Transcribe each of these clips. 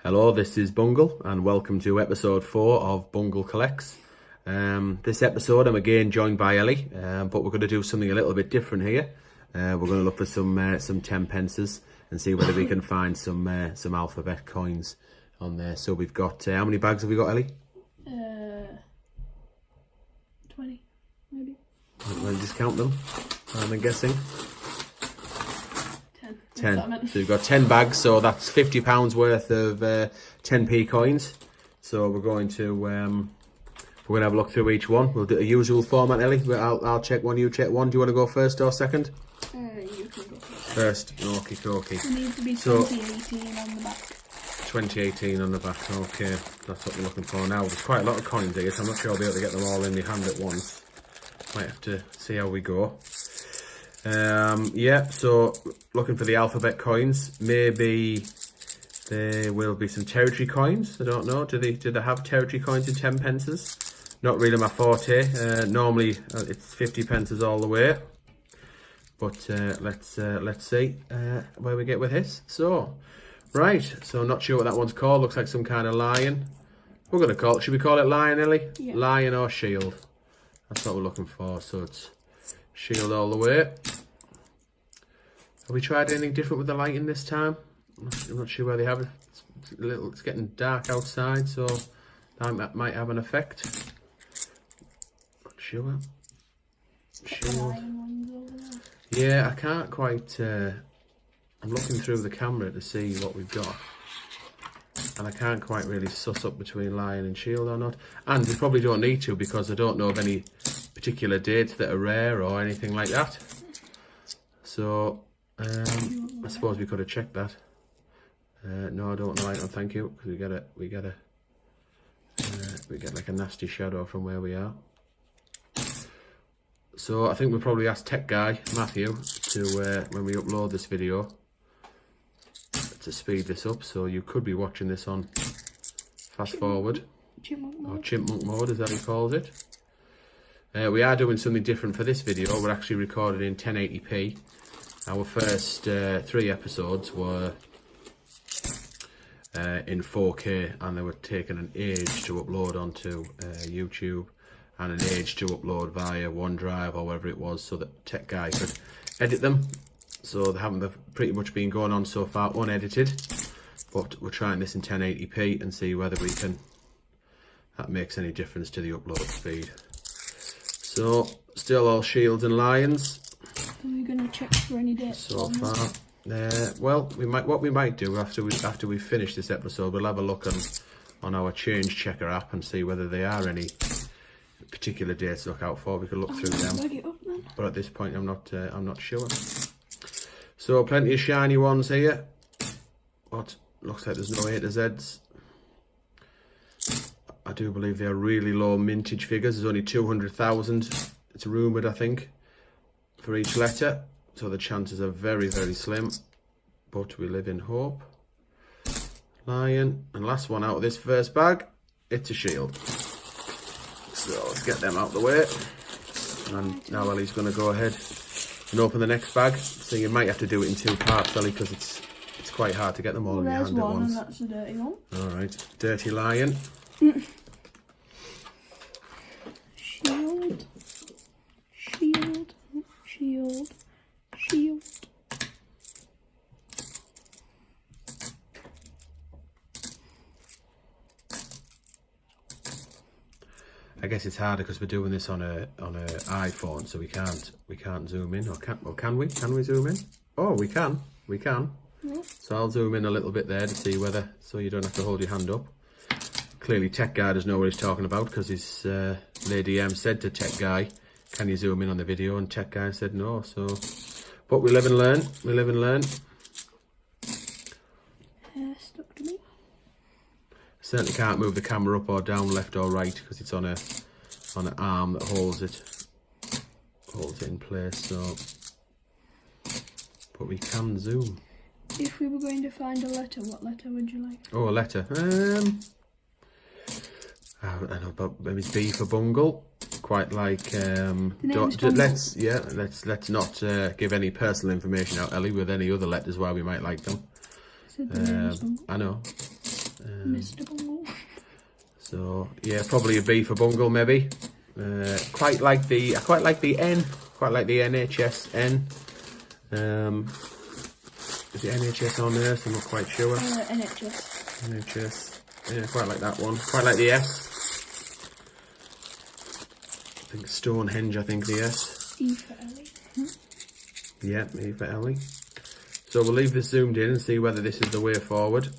Hello, this is Bungle and welcome to episode 4 of Bungle Collects. This episode I'm again joined by Ellie, but we're going to do something a little bit different here. We're going to look for some 10 pences and see whether we can find some alphabet coins on there. So we've got, how many bags have we got, Ellie? 20, maybe. I'll just count them, I'm guessing. 10. So you've got 10 bags, so that's £50 worth of 10p coins. So we're going to have a look through each one. We'll do a usual format, Ellie. I'll check one, you check one. Do you want to go first or second? You can go first. Okie dokie. It needs to be 2018 on the back. 2018 on the back. Okay, that's what we're looking for now. There's quite a lot of coins here, so I'm not sure I'll be able to get them all in my hand at once. Might have to see how we go. Yeah, so looking for the alphabet coins. Maybe there will be some territory coins. I don't know. Do they have territory coins in 10 pences? Not really my forte. Normally it's 50 pences all the way. But let's see where we get with this. So, right. So I'm not sure what that one's called. Looks like some kind of lion. We're gonna call it. Should we call it lion, Ellie? Yeah. Lion or shield? That's what we're looking for. So it's shield all the way. Have we tried anything different with the lighting this time? I'm not sure where they have it. It's getting dark outside, so that might have an effect. Not sure. Shield. Yeah, I can't quite. I'm looking through the camera to see what we've got, and I can't quite really suss up between lion and shield or not. And we probably don't need to because I don't know of any particular dates that are rare or anything like that. So I suppose we could have checked that. No, I don't want the light on, thank you, because we get like a nasty shadow from where we are. So I think we'll probably ask tech guy Matthew to when we upload this video to speed this up. So you could be watching this on fast forward or chipmunk mode, as he calls it. We are doing something different for this video. We're actually recording in 1080p. Our first 3 episodes were in 4K, and they were taking an age to upload onto YouTube and an age to upload via OneDrive or whatever it was, so that tech guy could edit them. So they've pretty much been going on so far unedited, but we're trying this in 1080p and see whether that makes any difference to the upload speed. So still all shields and lions. Are we going to check for any dates so far? Well, what we might do after we finish this episode, we'll have a look on our change checker app and see whether there are any particular dates to look out for. We could look through them, but at this point I'm not sure. So plenty of shiny ones here. What looks like there's no A to Zs. I do believe they are really low mintage figures. There's only 200,000. It's rumoured, I think, for each letter. So the chances are very, very slim. But we live in hope. Lion. And last one out of this first bag. It's a shield. So let's get them out of the way. And now Ellie's going to go ahead and open the next bag. So you might have to do it in 2 parts, Ellie, because it's quite hard to get them all in your hand at once. And that's a dirty one. Alright. Dirty lion. Shield. Shield. Shield. Shield. I guess it's harder because we're doing this on a iPhone, so we can't zoom in, or can we? Can we zoom in? Oh, we can. Yeah. So I'll zoom in a little bit there to see whether, so you don't have to hold your hand up. Clearly tech guy doesn't know what he's talking about, because his lady M said to tech guy, can you zoom in on the video? And tech guy said no. So, but we live and learn. Stuck to me. Certainly can't move the camera up or down, left or right, because it's on an arm that holds it in place. So, but we can zoom. If we were going to find a letter, what letter would you like? Oh, a letter. I don't know, but maybe B for Bungle. Quite like. Let's not give any personal information out, Ellie, with any other letters why we might like them. Said the name is Bungle. I know. Mr. Bungle. So yeah, probably a B for Bungle maybe. I quite like the N. Quite like the NHS N. Is it NHS on there? So I'm not quite sure. NHS. NHS. Yeah, quite like that one. Quite like the S. I think Stonehenge, I think the S. E for Ellie. Yeah, E for Ellie. So we'll leave this zoomed in and see whether this is the way forward.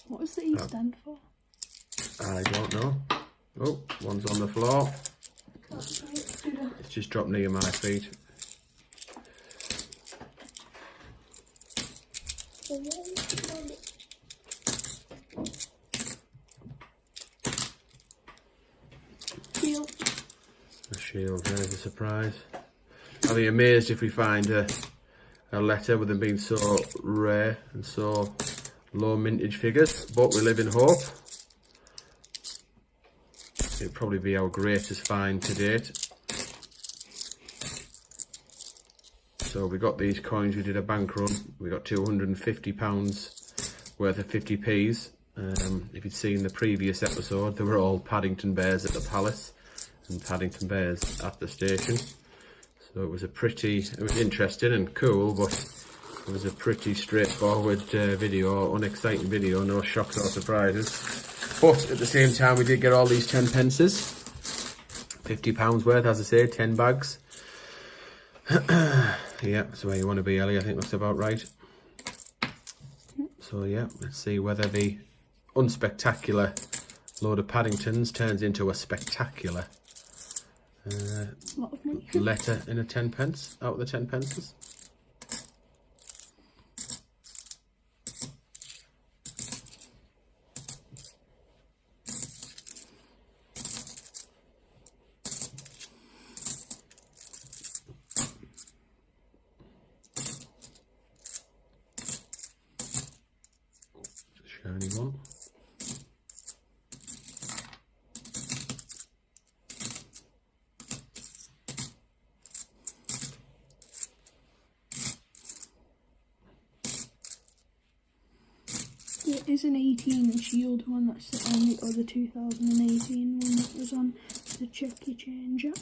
What does the E stand for? I don't know. Oh, one's on the floor. It's just dropped near my feet. Shield. A shield, there's a surprise. I'll be amazed if we find a letter with them being so rare and so low mintage figures, but we live in hope. It'll probably be our greatest find to date. So we got these coins, we did a bank run, we got £250 worth of 50p's. If you'd seen the previous episode, they were all Paddington Bears at the Palace and Paddington Bears at the station. So it was interesting and cool, but it was a pretty straightforward video, unexciting video, no shocks or surprises. But at the same time, we did get all these 10 pences, £50 worth, as I say, 10 bags. Yeah, that's where you want to be, Ellie. I think that's about right. So yeah, let's see whether the unspectacular load of Paddingtons turns into a spectacular Lot of money. letter in a 10 pence, out of the 10 pences. Shiny one. There is an 18 shield one that's on the other 2018 one that was on the check your change app.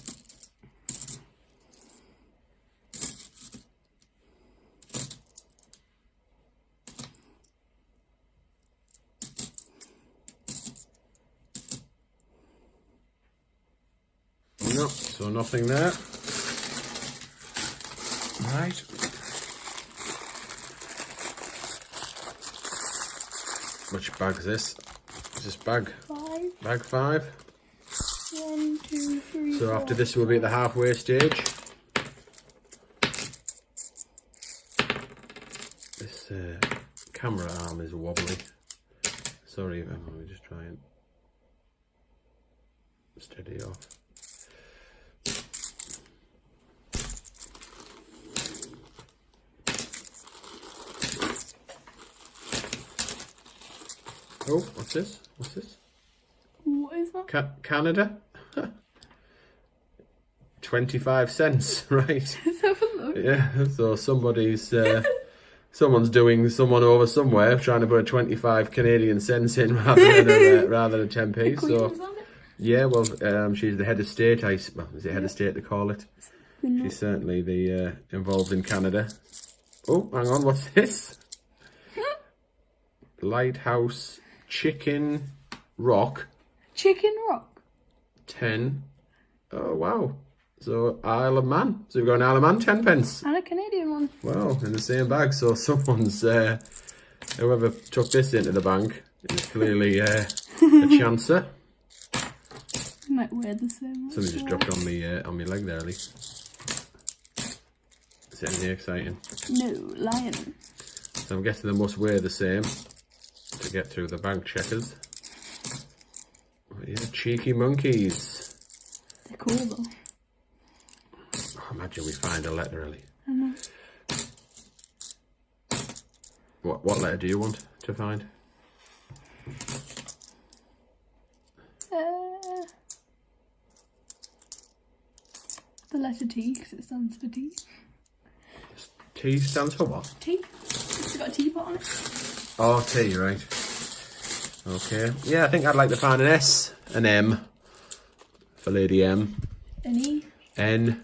No, so nothing there. Right. Which bag is this? Is this bag? 5. Bag 5. 1, 2, 3. So 4, after this we'll be at the halfway stage. This camera arm is wobbly. Sorry, let me just try and steady off. Oh, what's this? What's this? What is that? Canada? 25 cents, right? Let's have a look. Yeah, so someone's doing someone over somewhere trying to put a 25 Canadian cents in rather than a 10p. So yeah, well, she's the head of state. Is it head of state to call it? She's certainly the involved in Canada. Oh, hang on, what's this? Lighthouse Chicken Rock. Chicken Rock. 10. Oh wow. So Isle of Man. So we've got an Isle of Man 10 pence. And a Canadian one. Wow, in the same bag. So someone's whoever took this into the bank is clearly a chancer. Might wear the same. Something just dropped on me leg there, Ellie. Is it anything exciting? No, lion. So I'm guessing they must wear the same to get through the bank checkers. Oh, yeah, cheeky monkeys. They're cool though. Oh, imagine we find a letter, Ellie. I know. What letter do you want to find? The letter T, because it stands for tea. T stands for what? Tea. It's got a teapot on it. Oh, T, right. Okay. Yeah, I think I'd like to find an S, an M for Lady M. An E. N,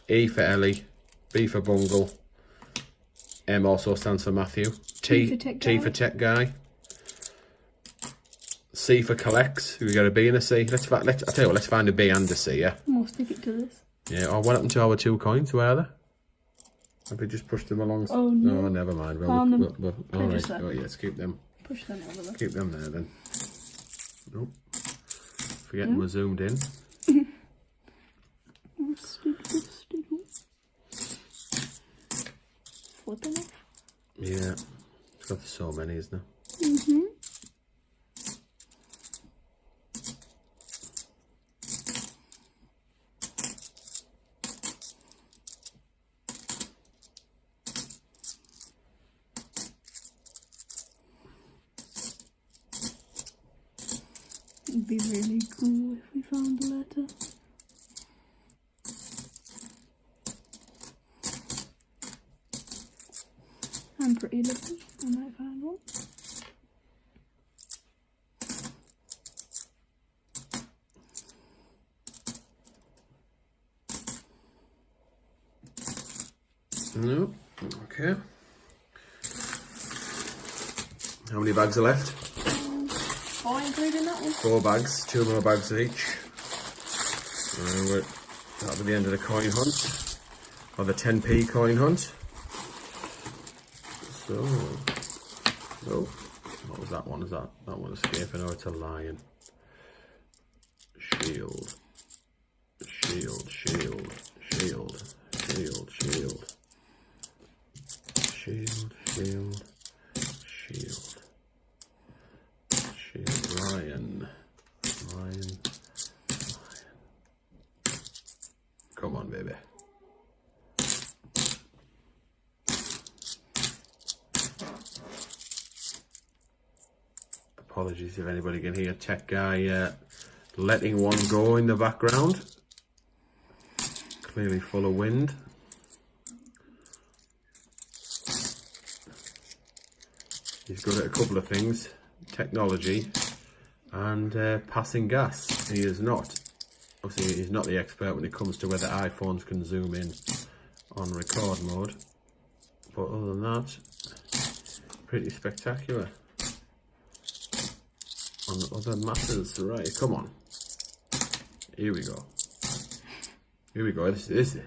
E for Ellie, B for Bungle. M also stands for Matthew. T for Tech Guy. C for Collects. We got a B and a C. I tell you what, let's find a B and a C, yeah? We'll stick it to this. Yeah, oh, what happened to our 2 coins? Where are they? Have we just pushed them along? Oh, no. No, never mind. Well, Found them. All right. Oh, yeah, let's keep them. Push them over there. Keep them there then. Nope. Forgetting we're zoomed in. Flipping off. Yeah. It's got so many, isn't there? Mm-hmm. It'd be really cool if we found a letter. I'm pretty lucky. I might find one. No. Okay. How many bags are left? 4 including that one. 4 bags. 2 more bags each. That'll be the end of the coin hunt. Or the 10p coin hunt. So, oh, what was that one? Is that one escaping? Oh, it's a lion. Shield, shield, shield, shield, shield, shield, shield, shield, shield, shield, lion, lion, lion. Come on, baby. Apologies if anybody can hear Tech Guy letting one go in the background. Clearly full of wind. He's good at a couple of things. Technology and passing gas. He is not. Obviously, he's not the expert when it comes to whether iPhones can zoom in on record mode. But other than that, pretty spectacular. On other matters, right? Come on. Here we go. Here we go. This is it.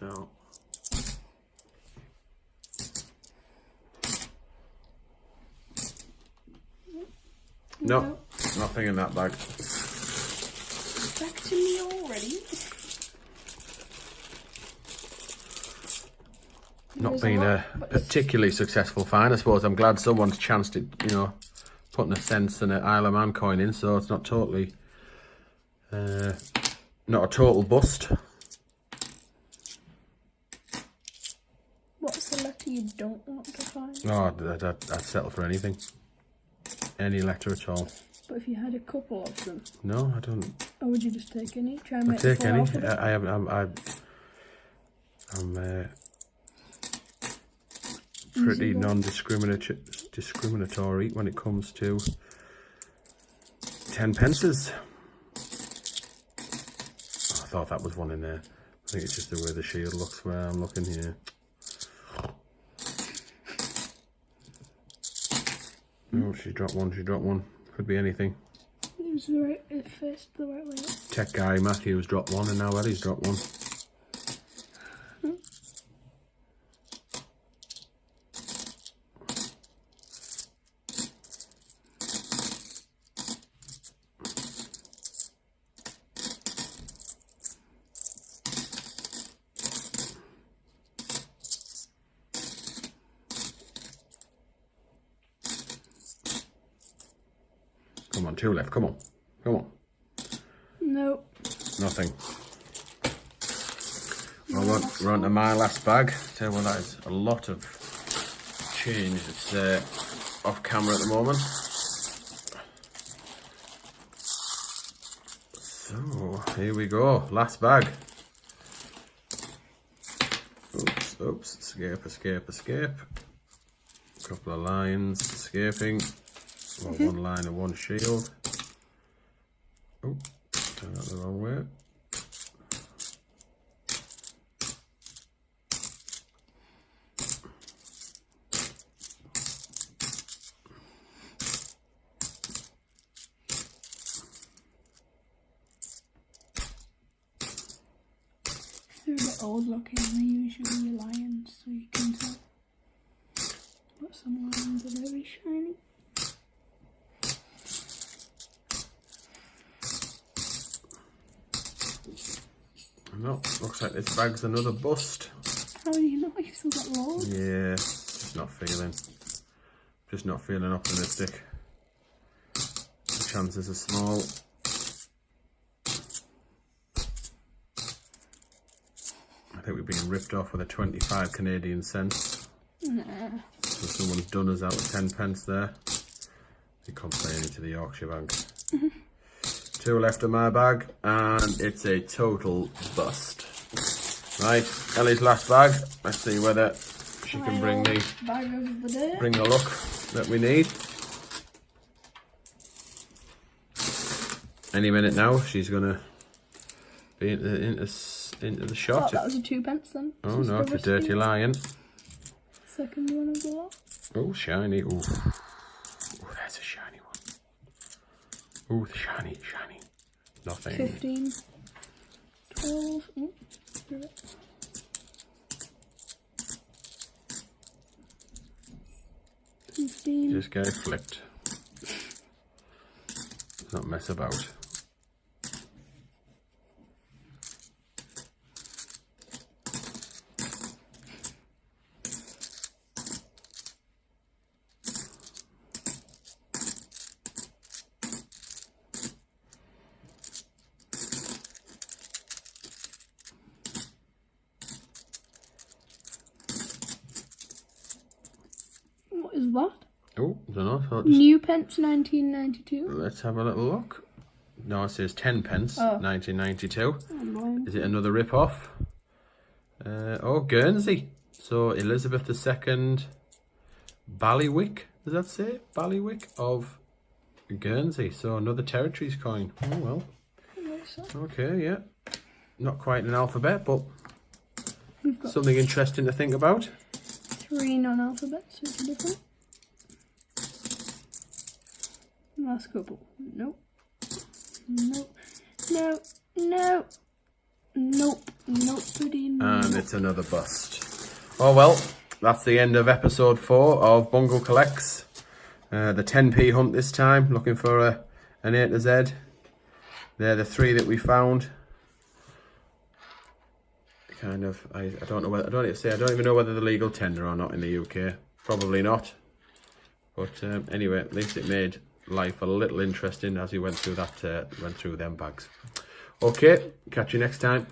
No. No, nothing in that bag. Back to me already. Not been a particularly successful find. I suppose I'm glad someone's chanced it, you know, putting a cents and an Isle of Man coin in, so it's not totally, not a total bust. What's the letter you don't want to find? Oh, I'd settle for anything. Any letter at all. But if you had a couple of them? No, I don't. Or would you just take any? Try and make take any. alphabet? I'm pretty non-discriminatory when it comes to 10 pences. Oh, I thought that was one in there. I think it's just the way the shield looks where I'm looking here. Oh, she dropped one, she dropped one. Could be anything. It was the right, it faced the right way. Tech Guy Matthew's dropped one and now Ellie's dropped one. Come on, 2 left. Come on. Come on. Nope. Nothing. Well, we're on to my last bag. Tell you what, that is a lot of change. It's off camera at the moment. So, here we go. Last bag. Oops, oops. Escape, escape, escape. A couple of lions escaping. Well, one line and one shield. Oh, turned out the wrong way. They're a bit old looking, they're usually lions, so you can tell. But some lions are very shiny. No, looks like this bag's another bust. How do you know you've still got loads? Yeah, just not feeling optimistic. The chances are small. I think we're being ripped off with a 25 Canadian cents. Nah. So someone's done us out of 10 pence there. They're complaining to the Yorkshire Bank. 2 left in my bag, and it's a total bust. Right, Ellie's last bag. Let's see whether she can bring the bag of the day. Bring the luck that we need. Any minute now, she's gonna be into the shot. Oh, that was a 2 pence then. Oh no, it's a dirty lion. Second one of the lot. Oh, shiny. Ooh. Oh, that's a shiny one. Ooh, shiny. Nothing. 15. 12. Oh, 15. Just get it flipped. Let's not mess about. What is that? Oh, I don't know. New pence 1992. Let's have a little look. No, it says 10 pence, 1992. Oh, is it another rip-off? Oh, Guernsey. So, Elizabeth II Ballywick, does that say? Ballywick of Guernsey. So, another territories coin. Oh, well. Okay, yeah. Not quite an alphabet, but we've got something interesting to think about. 3 non-alphabets, which are different. Last couple. Nope. Nope. No. No. Nope. Nobody. And it's another bust. Oh well, that's the end of episode 4 of Bungle Collects. The 10p hunt this time, looking for an A to Z. They're the 3 that we found. Kind of, I don't know whether, I don't even know whether they're legal tender or not in the UK. Probably not. But anyway, at least it made life a little interesting as we went through them bags. Okay, catch you next time.